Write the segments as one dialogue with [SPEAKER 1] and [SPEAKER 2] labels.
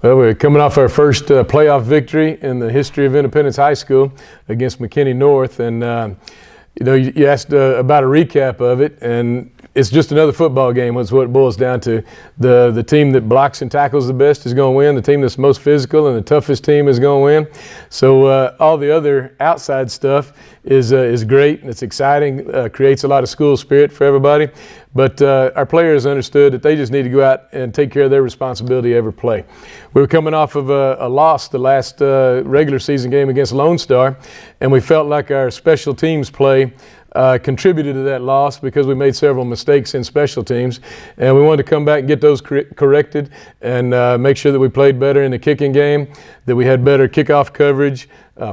[SPEAKER 1] Well, we're coming off our first playoff victory in the history of Independence High School against McKinney North, and you asked about a recap of it, and it's just another football game. Is what it boils down to. The team that blocks and tackles the best is going to win. The team that's most physical and the toughest team is going to win. So all the other outside stuff is great and it's exciting. Creates a lot of school spirit for everybody. But our players understood that they just need to go out and take care of their responsibility every play. We were coming off of a loss the last regular season game against Lone Star, and we felt like our special teams play contributed to that loss because we made several mistakes in special teams, and we wanted to come back and get those corrected and make sure that we played better in the kicking game, that we had better kickoff coverage,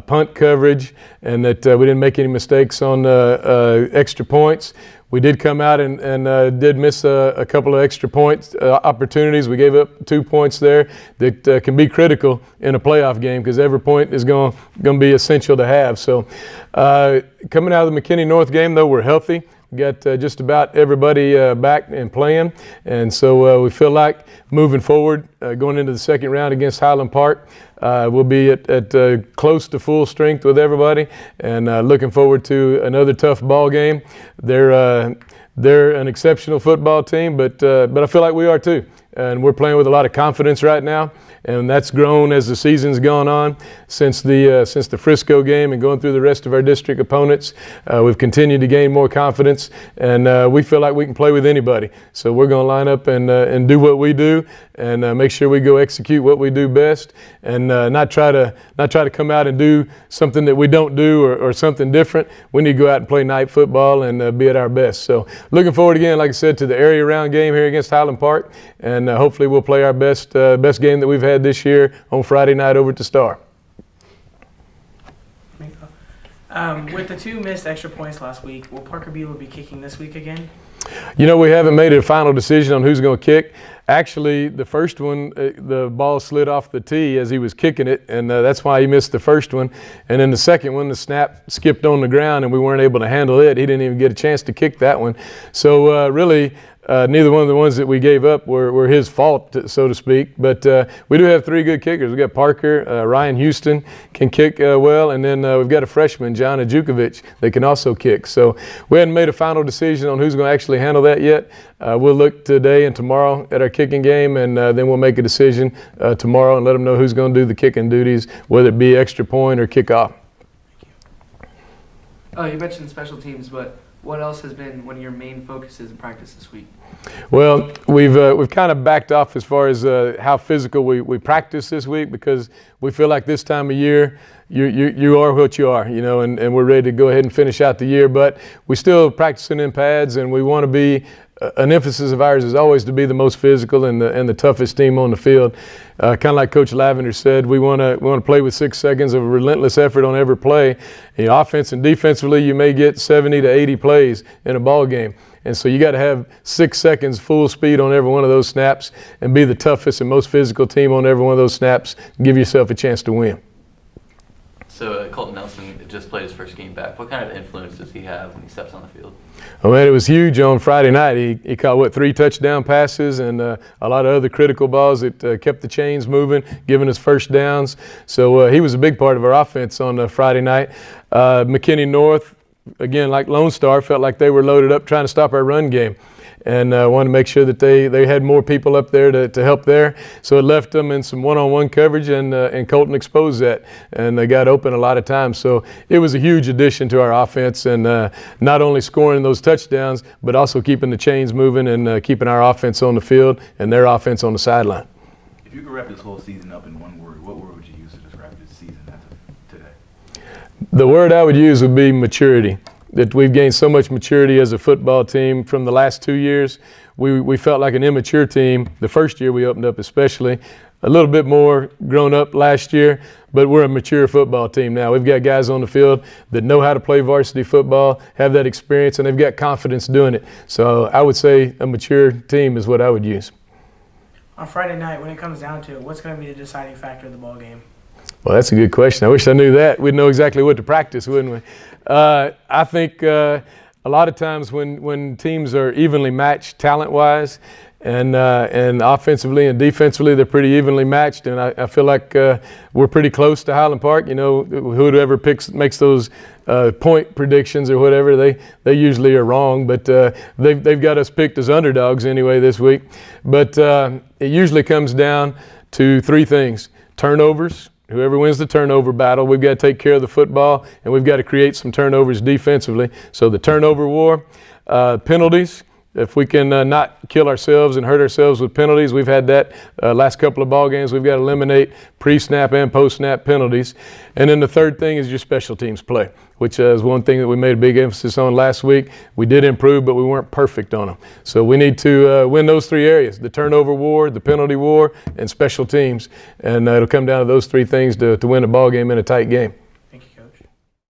[SPEAKER 1] punt coverage, and that we didn't make any mistakes on extra points. We did come out and did miss a couple of extra points opportunities. We gave up 2 points there that can be critical in a playoff game because every point is going to be essential to have. So coming out of the McKinney North game, though, we're healthy. We got just about everybody back and playing, and so we feel like moving forward, going into the second round against Highland Park, we'll be at close to full strength with everybody, and looking forward to another tough ball game. They're an exceptional football team, but I feel like we are too, and we're playing with a lot of confidence right now. And that's grown as the season's gone on since the Frisco game and going through the rest of our district opponents. We've continued to gain more confidence, and we feel like we can play with anybody. So we're going to line up and do what we do, and make sure we go execute what we do best, and not try to come out and do something that we don't do or something different. We need to go out and play night football and be at our best. So looking forward again, like I said, to the area round game here against Highland Park, and hopefully we'll play our best game that we've had this year on Friday night over at the Star.
[SPEAKER 2] With the 2 missed extra points last week, will Parker Beal be kicking this week again?
[SPEAKER 1] You know, we haven't made a final decision on who's going to kick. Actually, the first one, the ball slid off the tee as he was kicking it, and that's why he missed the first one. And then the second one, the snap skipped on the ground, and we weren't able to handle it. He didn't even get a chance to kick that one. So really, neither one of the ones that we gave up were his fault, so to speak. But we do have 3 good kickers. We've got Parker, Ryan Houston can kick well, and then we've got a freshman, John Ajukovic, that can also kick. So we hadn't made a final decision on who's going to actually handle that yet. We'll look today and tomorrow at our kicking game, and then we'll make a decision tomorrow and let them know who's going to do the kicking duties, whether it be extra point or kickoff.
[SPEAKER 3] Oh, you mentioned special teams, but what else has been one of your main focuses in practice this week?
[SPEAKER 1] Well, we've kind of backed off as far as how physical we practice this week, because we feel like this time of year you are what you are, you know, and we're ready to go ahead and finish out the year. But we're still practicing in pads, and we want to be an emphasis of ours is always to be the most physical and the toughest team on the field. Kind of like Coach Lavender said, we want to play with 6 seconds of relentless effort on every play. You know, offense and defensively, you may get 70 to 80 plays in a ball game. And so you got to have 6 seconds full speed on every one of those snaps and be the toughest and most physical team on every one of those snaps and give yourself a chance to win.
[SPEAKER 4] So Colton Nelson just played his first game back. What kind of influence does he have when he steps on the field?
[SPEAKER 1] Oh man, it was huge on Friday night. He caught 3 touchdown passes and a lot of other critical balls that kept the chains moving, giving us first downs. So he was a big part of our offense on Friday night. McKinney North, again, like Lone Star, felt like they were loaded up trying to stop our run game, and wanted to make sure that they had more people up there to help there. So it left them in some one-on-one coverage, and Colton exposed that, and they got open a lot of times. So it was a huge addition to our offense, and not only scoring those touchdowns, but also keeping the chains moving and keeping our offense on the field and their offense on the sideline.
[SPEAKER 5] If you could wrap this whole season up in one word, what word would you use to describe this season as of today?
[SPEAKER 1] The word I would use would be maturity. That we've gained so much maturity as a football team from the last 2 years. We felt like an immature team the first year we opened up, especially. A little bit more grown up last year, but we're a mature football team now. We've got guys on the field that know how to play varsity football, have that experience, and they've got confidence doing it. So I would say a mature team is what I would use.
[SPEAKER 2] On Friday night, when it comes down to it, what's going to be the deciding factor of the ball game?
[SPEAKER 1] Well, that's a good question. I wish I knew that. We'd know exactly what to practice, wouldn't we? I think a lot of times when teams are evenly matched talent-wise, and offensively and defensively they're pretty evenly matched, and I feel like we're pretty close to Highland Park. You know, whoever makes those point predictions or whatever, they usually are wrong, but they've got us picked as underdogs anyway this week. But it usually comes down to three things: turnovers. Whoever wins the turnover battle, we've got to take care of the football, and we've got to create some turnovers defensively. So the turnover war, penalties. If we can not kill ourselves and hurt ourselves with penalties, we've had that last couple of ball games. We've got to eliminate pre-snap and post-snap penalties. And then the third thing is your special teams play, which is one thing that we made a big emphasis on last week. We did improve, but we weren't perfect on them. So we need to win those three areas: the turnover war, the penalty war, and special teams. And it'll come down to those three things to win a ball game in a tight game.